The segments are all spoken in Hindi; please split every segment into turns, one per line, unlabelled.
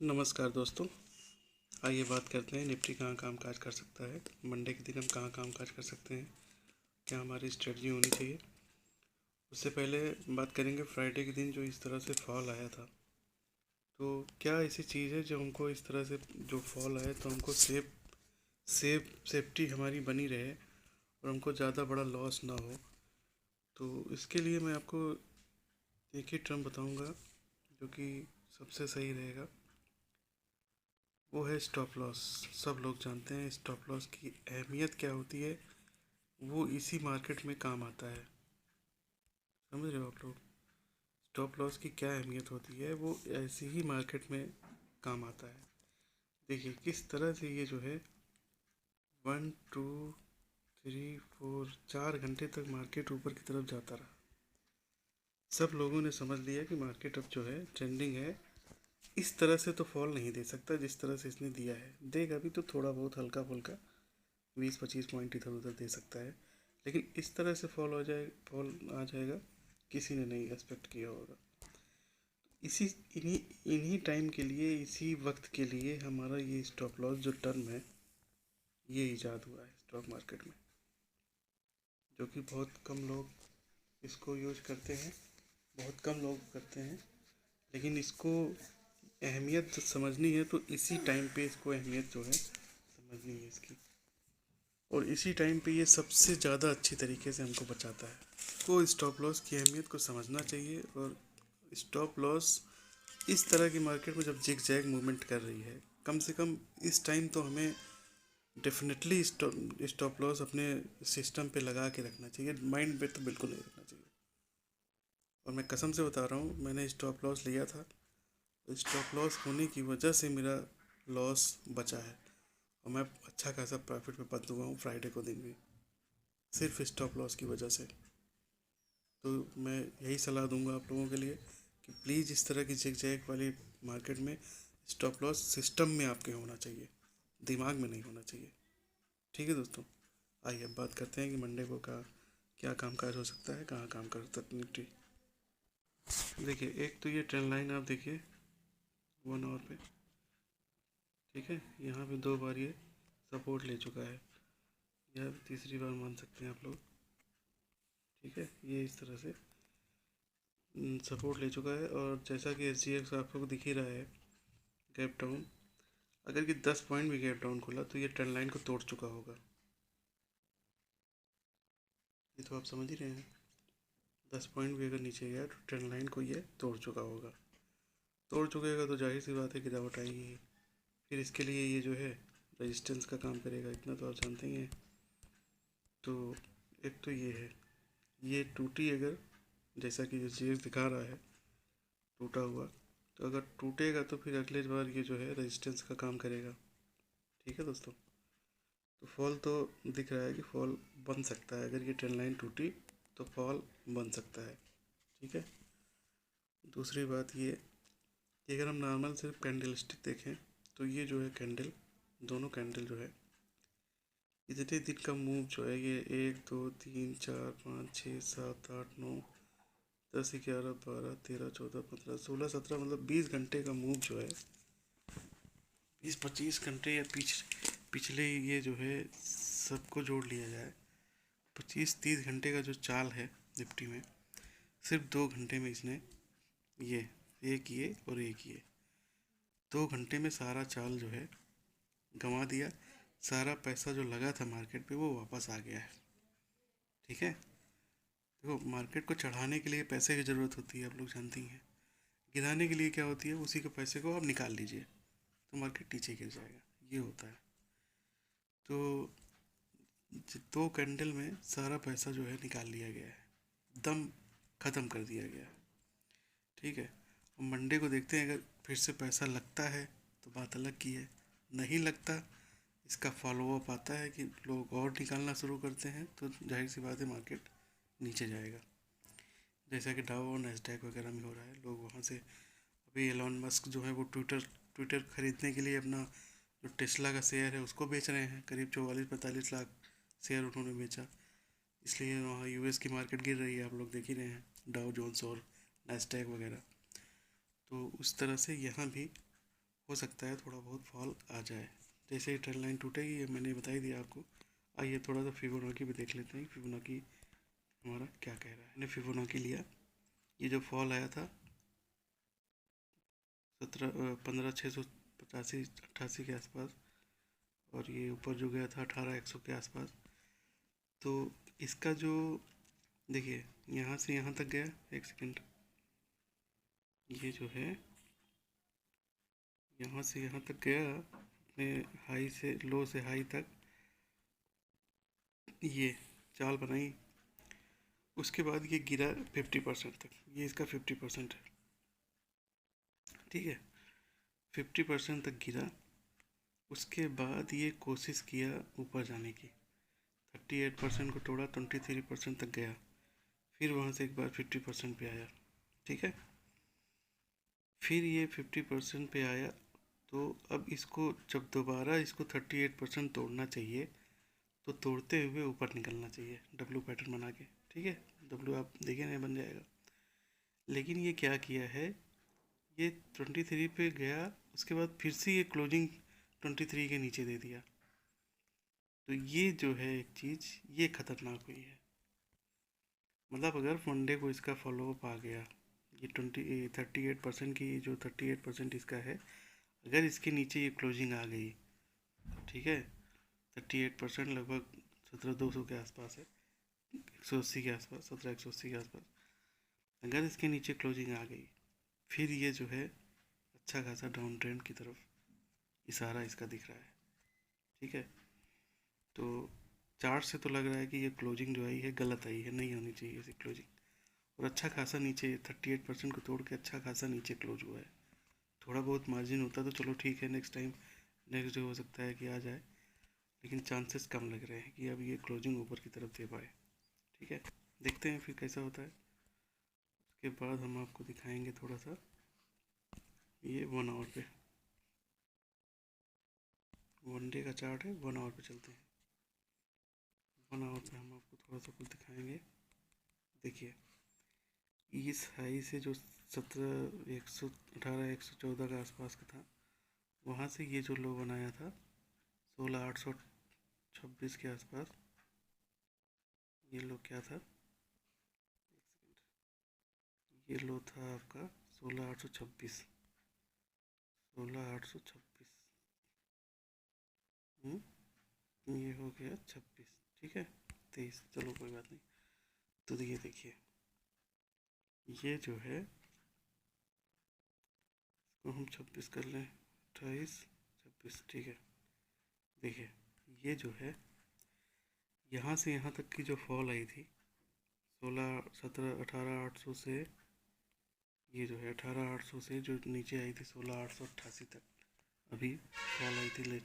नमस्कार दोस्तों। आइए बात करते हैं निफ्टी कहाँ काम काज कर सकता है। मंडे के दिन हम कहाँ काम काज कर सकते हैं, क्या हमारी स्ट्रेटजी होनी चाहिए। उससे पहले बात करेंगे फ्राइडे के दिन जो इस तरह से फॉल आया था, तो क्या ऐसी चीज़ है जो हमको इस तरह से जो फॉल आए तो हमको सेफ्टी हमारी बनी रहे और हमको ज़्यादा बड़ा लॉस ना हो। तो इसके लिए मैं आपको एक ही टर्म बताऊंगा जो कि सबसे सही रहेगा, वो है स्टॉप लॉस। सब लोग जानते हैं स्टॉप लॉस की अहमियत क्या होती है, वो इसी मार्केट में काम आता है। समझ रहे हो आप लोग, स्टॉप लॉस की क्या अहमियत होती है, वो ऐसी ही मार्केट में काम आता है। देखिए किस तरह से ये जो है 1 2 3 4 4 घंटे तक मार्केट ऊपर की तरफ जाता रहा। सब लोगों ने समझ लिया कि मार्केट अब जो है ट्रेंडिंग है, इस तरह से तो फॉल नहीं दे सकता जिस तरह से इसने दिया है। देगा भी तो थोड़ा बहुत हल्का फुल्का 20 25 पॉइंट इधर उधर दे सकता है, लेकिन इस तरह से फॉल आ जाएगा किसी ने नहीं एक्सपेक्ट किया होगा। इसी इन्हीं इन्हीं टाइम के लिए, इसी वक्त के लिए हमारा ये स्टॉप लॉस जो टर्म है ये ईजाद हुआ है स्टॉक मार्केट में, जो कि बहुत कम लोग इसको यूज करते हैं, बहुत कम लोग करते हैं। लेकिन इसको अहमियत समझनी है तो इसी टाइम पे इसको अहमियत जो है समझनी है इसकी, और इसी टाइम पे ये सबसे ज़्यादा अच्छी तरीके से हमको बचाता है। को स्टॉप लॉस की अहमियत को समझना चाहिए। और स्टॉप लॉस इस तरह की मार्केट में जब जिग जैग मूवमेंट कर रही है, कम से कम इस टाइम तो हमें डेफिनेटली स्टॉप लॉस अपने सिस्टम पे लगा के रखना चाहिए, माइंड पे तो बिल्कुल नहीं रखना चाहिए। और मैं कसम से बता रहा हूँ, मैंने स्टॉप लॉस लिया था, स्टॉप लॉस होने की वजह से मेरा लॉस बचा है और मैं अच्छा खासा प्रॉफिट में बच चुका हूँ फ्राइडे को दिन भी, सिर्फ स्टॉप लॉस की वजह से। तो मैं यही सलाह दूंगा आप लोगों के लिए कि प्लीज़ इस तरह की जिग जैग वाली मार्केट में स्टॉप लॉस सिस्टम में आपके होना चाहिए, दिमाग में नहीं होना चाहिए। ठीक है दोस्तों, आइए अब बात करते हैं कि मंडे को का क्या कामकाज हो सकता है, कहाँ काम कर सकता है निफ्टी। देखिए एक तो ये ट्रेंड लाइन आप देखिए 1 आवर पे, ठीक है, यहाँ पे 2 बार ये सपोर्ट ले चुका है, यह तीसरी बार मान सकते हैं आप लोग। ठीक है, ये इस तरह से सपोर्ट ले चुका है, और जैसा कि SGX आप लोग दिख ही रहा है गैप डाउन, अगर कि 10 पॉइंट भी गैप डाउन खुला तो ये ट्रेंड लाइन को तोड़ चुका होगा। ये तो आप समझ ही रहे हैं, 10 पॉइंट भी अगर नीचे गया तो ट्रेंड लाइन को ये तोड़ चुका होगा। तोड़ चुकेगा तो जाहिर सी बात है गिरावट आएगी ही। फिर इसके लिए ये जो है रेजिस्टेंस का काम करेगा, इतना तो आप जानते ही हैं। तो एक तो ये है, ये टूटी अगर, जैसा कि जो चीज़ दिखा रहा है टूटा हुआ, तो अगर टूटेगा तो फिर अगले बार ये जो है रेजिस्टेंस का काम करेगा। ठीक है दोस्तों, तो फॉल तो दिख रहा है कि फॉल बन सकता है, अगर ये ट्रेंड लाइन टूटी तो फॉल बन सकता है। ठीक है, दूसरी बात ये कि अगर हम नॉर्मल सिर्फ कैंडल स्टिक देखें तो ये जो है कैंडल, दोनों कैंडल जो है इतने दिन का मूव जो है, ये 1 2 3 4 5 6 7 8 9 10 11 12 13 14 15 16 17 मतलब 20 घंटे का मूव जो है, 20 25 घंटे या पिछले ये जो है सबको जोड़ लिया जाए, 25 30 घंटे का जो चाल है निफ्टी में, सिर्फ 2 घंटे में इसने ये एक ये और एक ये 2 घंटे में सारा चाल जो है गंवा दिया। सारा पैसा जो लगा था मार्केट पे वो वापस आ गया है। ठीक है, देखो मार्केट को चढ़ाने के लिए पैसे की ज़रूरत होती है, आप लोग जानती हैं। गिराने के लिए क्या होती है, उसी के पैसे को आप निकाल लीजिए तो मार्केट नीचे गिर जाएगा, ये होता है। तो 2 कैंडल में सारा पैसा जो है निकाल लिया गया है, दम ख़त्म कर दिया गया है। ठीक है, अब मंडे को देखते हैं, अगर फिर से पैसा लगता है तो बात अलग की है, नहीं लगता, इसका फॉलोअप आता है कि लोग और निकालना शुरू करते हैं, तो जाहिर सी बात है मार्केट नीचे जाएगा, जैसा कि डाउ और नैस्डैक वगैरह में हो रहा है। लोग वहाँ से, अभी एलॉन मस्क जो है वो ट्विटर ट्विटर खरीदने के लिए अपना जो टेस्ला का शेयर है उसको बेच रहे हैं, करीब 44 45 लाख शेयर उन्होंने बेचा, इसलिए वहाँ US की मार्केट गिर रही है, आप लोग देख ही रहे हैं, डाउ जोन्स और नैस्डैक वगैरह। तो उस तरह से यहाँ भी हो सकता है थोड़ा बहुत फॉल आ जाए। जैसे ही ट्रेंड लाइन टूटेगी, ये मैंने बता ही दिया आपको। आइए थोड़ा सा फिबोनाची भी देख लेते हैं, फिबोनाची हमारा क्या कह रहा है। मैंने फिबोनाची लिया, ये जो फॉल आया था 15,685 के आसपास, और ये ऊपर जो गया था 18,100 के आसपास। तो इसका जो देखिए यहाँ से यहाँ तक गया, एक सेकेंड, ये जो है यहाँ से यहाँ तक गया, अपने हाई से लो से हाई तक ये चाल बनाई। उसके बाद ये गिरा 50% तक, ये इसका 50% है, ठीक है, 50% तक गिरा। उसके बाद ये कोशिश किया ऊपर जाने की, 38% को तोड़ा, 23% तक गया, फिर वहाँ से एक बार 50% पे आया, ठीक है। फिर ये 50% पे आया, तो अब इसको जब दोबारा इसको 38% तोड़ना चाहिए, तो तोड़ते हुए ऊपर निकलना चाहिए डब्लू पैटर्न बना के, ठीक है। डब्लू आप देखिए नहीं बन जाएगा। लेकिन ये क्या किया है, ये 23 पे गया, उसके बाद फिर से ये क्लोजिंग 23 के नीचे दे दिया। तो ये जो है एक चीज़, ये खतरनाक हुई है। मतलब अगर मंडे को इसका फॉलोअप आ गया, ये 38% की, जो 38% इसका है, अगर इसके नीचे ये क्लोजिंग आ गई, ठीक है, 38% लगभग 17,200 के आसपास है, 180 के आसपास, 17,180 के आसपास, अगर इसके नीचे क्लोजिंग आ गई, फिर ये जो है अच्छा खासा डाउन ट्रेंड की तरफ इशारा इसका दिख रहा है, ठीक है। तो चार्ट से तो लग रहा है कि ये क्लोजिंग जो आई है गलत आई है, नहीं होनी चाहिए ऐसी क्लोजिंग, और अच्छा खासा नीचे 38% को तोड़ के अच्छा खासा नीचे क्लोज हुआ है। थोड़ा बहुत मार्जिन होता तो चलो ठीक है, नेक्स्ट टाइम नेक्स्ट डे हो सकता है कि आ जाए, लेकिन चांसेस कम लग रहे हैं कि अब ये क्लोजिंग ऊपर की तरफ दे पाए, ठीक है। देखते हैं फिर कैसा होता है। उसके बाद हम आपको दिखाएंगे थोड़ा सा ये 1 आवर पे, 1 डे का चार्ट है, 1 आवर पे चलते हैं। 1 आवर पे हम आपको थोड़ा सा कुछ दिखाएंगे। देखिए इस हाई से जो 17114 के आसपास का था, वहाँ से ये जो लो बनाया था 16,826 के आसपास, ये लो क्या था, ये लो था आपका 16,826, 16,826, ये हो गया 26, ठीक है, 23, चलो कोई बात नहीं। तो ये देखिए ये जो है, इसको हम 26 कर लें, 28, 26, ठीक है। देखिए ये जो है यहाँ से यहाँ तक की जो फॉल आई थी 18,800 से, ये जो है 18,800 से जो नीचे आई थी 16,888 तक, अभी फॉल आई थी लेट।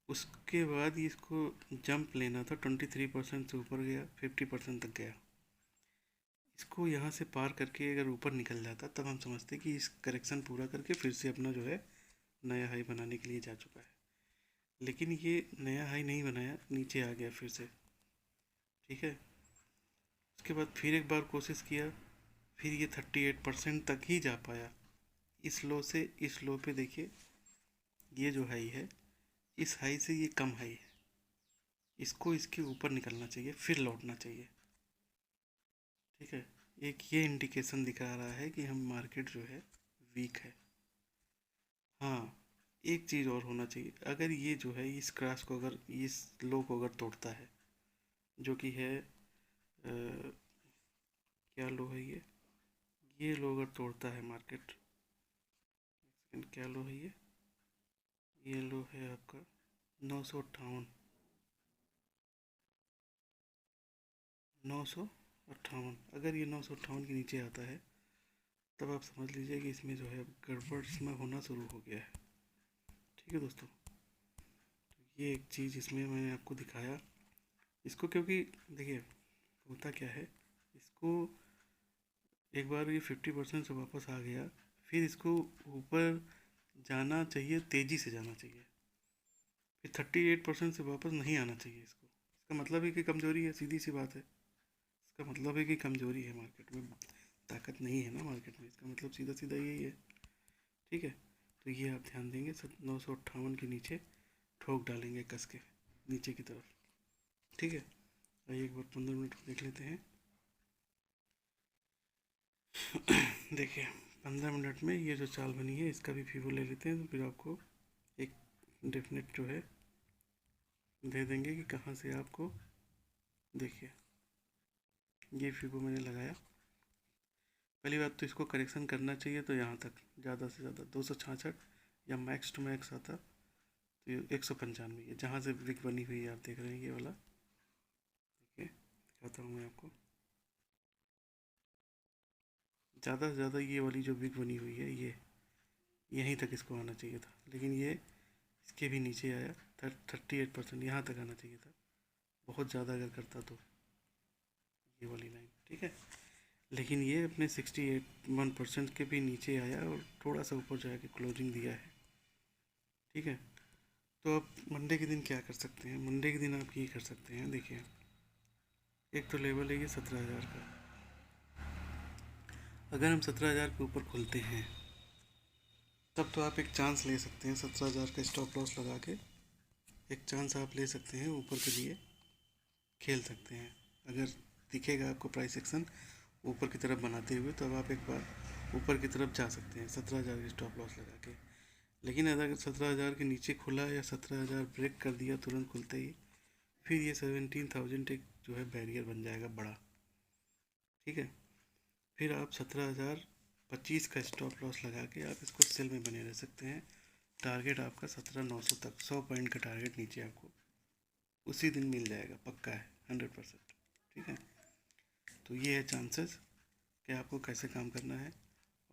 उसके बाद इसको जंप लेना था, 23% से ऊपर गया, 50% तक गया। इसको यहाँ से पार करके अगर ऊपर निकल जाता, तब हम समझते कि इस करेक्शन पूरा करके फिर से अपना जो है नया हाई बनाने के लिए जा चुका है। लेकिन ये नया हाई नहीं बनाया, नीचे आ गया फिर से, ठीक है। उसके बाद फिर एक बार कोशिश किया, फिर ये 38% तक ही जा पाया। इस लो से इस लो पे देखिए, ये जो हाई है, इस हाई से ये कम हाई है, इसको इसके ऊपर निकलना चाहिए, फिर लौटना चाहिए, ठीक है। एक ये इंडिकेशन दिखा रहा है कि हम मार्केट जो है वीक है। हाँ, एक चीज़ और होना चाहिए, अगर ये जो है इस क्रॉस को, अगर इस लो को अगर तोड़ता है, जो कि है क्या लो है ये लो अगर तोड़ता है मार्केट, क्या लो है ये लो है आपका 958, 958, अगर ये 958 के नीचे आता है, तब आप समझ लीजिए कि इसमें जो है गड़बड़ इसमें होना शुरू हो गया है, ठीक है दोस्तों। तो ये एक चीज़ इसमें मैंने आपको दिखाया इसको, क्योंकि देखिए होता क्या है, इसको एक बार ये 50% से वापस आ गया, फिर इसको ऊपर जाना चाहिए, तेज़ी से जाना चाहिए, फिर 38% से वापस नहीं आना चाहिए इसको। इसका मतलब है कि कमज़ोरी है, सीधी सी बात है। इसका मतलब है कि कमज़ोरी है मार्केट में, ताकत नहीं है ना मार्केट में, इसका मतलब सीधा सीधा यही है, ठीक है। तो ये आप ध्यान देंगे 958 के नीचे ठोक डालेंगे कस के नीचे की तरफ। ठीक है, आइए एक बार 15 मिनट देख लेते हैं। देखिए 15 मिनट में ये जो चाल बनी है इसका भी फीवो ले लेते हैं, तो फिर आपको एक डेफिनेट जो है दे देंगे कि कहाँ से आपको। देखिए ये फीवो मैंने लगाया। पहली बात तो इसको करेक्शन करना चाहिए, तो यहाँ तक ज़्यादा से ज़्यादा 266 या मैक्स टू मैक्स आता तो ये 195 है जहाँ से ब्रिक बनी हुई है। आप देख रहे हैं ये वाला, देखिए दिखाता हूँ मैं आपको। ज़्यादा से ज़्यादा ये वाली जो ब्रिक बनी हुई है ये यहीं तक इसको आना चाहिए था, लेकिन ये इसके भी नीचे आया। 38% यहाँ तक आना चाहिए था। बहुत ज़्यादा अगर करता तो ये वाली लाइन, ठीक है, लेकिन ये अपने 68% के भी नीचे आया और थोड़ा सा ऊपर जाके क्लोजिंग दिया है। ठीक है, तो आप मंडे के दिन क्या कर सकते हैं? मंडे के दिन आप ये कर सकते हैं, देखिए एक तो लेवल है ये 17,000 का। अगर हम 17,000 के ऊपर खुलते हैं तब तो आप एक चांस ले सकते हैं। 17,000 का स्टॉप लॉस लगा के एक चांस आप ले सकते हैं, ऊपर के लिए खेल सकते हैं। अगर दिखेगा आपको प्राइस एक्शन ऊपर की तरफ बनाते हुए, तो अब आप एक बार ऊपर की तरफ जा सकते हैं 17,000 के स्टॉप लॉस लगा के। लेकिन अगर 17,000 के नीचे खुला या 17,000 ब्रेक कर दिया तुरंत खुलते ही, फिर ये 17,000 एक जो है बैरियर बन जाएगा बड़ा। ठीक है, फिर आप 17,025 का स्टॉप लॉस लगा के आप इसको सेल में बने रह सकते हैं। टारगेट आपका 17,900 तक, 100 पॉइंट का टारगेट नीचे आपको उसी दिन मिल जाएगा, पक्का है 100%। ठीक है, तो ये है चांसेस कि आपको कैसे काम करना है।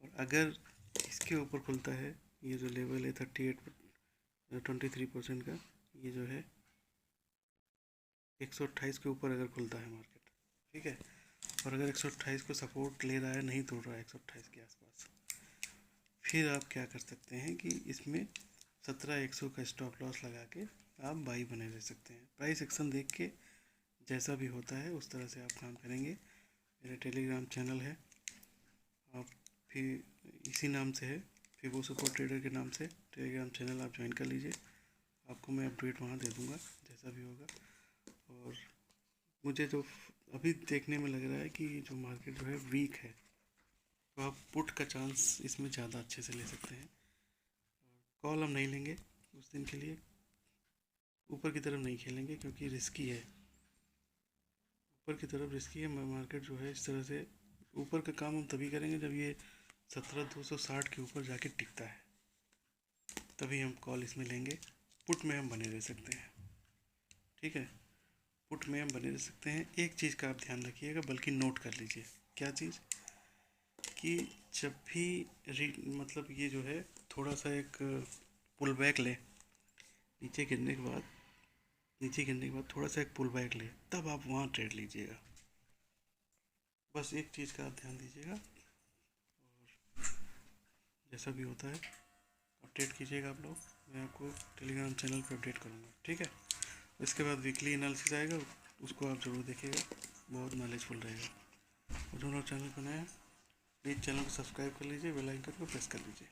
और अगर इसके ऊपर खुलता है, ये जो लेवल है 23% का, ये जो है 128 के ऊपर अगर खुलता है मार्केट, ठीक है, और अगर 128 को सपोर्ट ले रहा है, नहीं तोड़ रहा है 128 के आसपास, फिर आप क्या कर सकते हैं कि इसमें 17,100 का स्टॉप लॉस लगा के आप बाई बने रह सकते हैं। प्राइस एक्शन देख के जैसा भी होता है उस तरह से आप काम करेंगे। मेरा टेलीग्राम चैनल है, आप फिर इसी नाम से है, फिवो सुपर ट्रेडर के नाम से टेलीग्राम चैनल आप ज्वाइन कर लीजिए। आपको मैं अपडेट वहाँ दे दूँगा जैसा भी होगा। और मुझे जो अभी देखने में लग रहा है कि जो मार्केट जो है वीक है, तो आप पुट का चांस इसमें ज़्यादा अच्छे से ले सकते हैं। कॉल हम नहीं लेंगे उस दिन के लिए, ऊपर की तरफ नहीं खेलेंगे क्योंकि रिस्की है। ऊपर की तरफ रिस्की है मार्केट जो है। इस तरह से ऊपर का काम हम तभी करेंगे जब ये 17,260 के ऊपर जाके टिकता है, तभी हम कॉल इसमें लेंगे। पुट में हम बने रह सकते हैं। ठीक है, पुट में हम बने रह सकते हैं। एक चीज़ का आप ध्यान रखिएगा, बल्कि नोट कर लीजिए। क्या चीज़? कि जब भी मतलब ये जो है थोड़ा सा एक पुल बैक ले, नीचे गिरने के बाद थोड़ा सा एक पुल बैक ले, तब आप वहाँ ट्रेड लीजिएगा। बस एक चीज़ का आप ध्यान दीजिएगा, और जैसा भी होता है अपडेट कीजिएगा आप लोग। मैं आपको टेलीग्राम चैनल पर अपडेट करूँगा। ठीक है, इसके बाद वीकली एनालिसिस आएगा, उसको आप ज़रूर देखिएगा, बहुत नॉलेजफुल रहेगा। और जो लोग चैनल पर नए हैं प्लीज़ चैनल को सब्सक्राइब कर लीजिए, बेल आइकन को प्रेस कर लीजिए।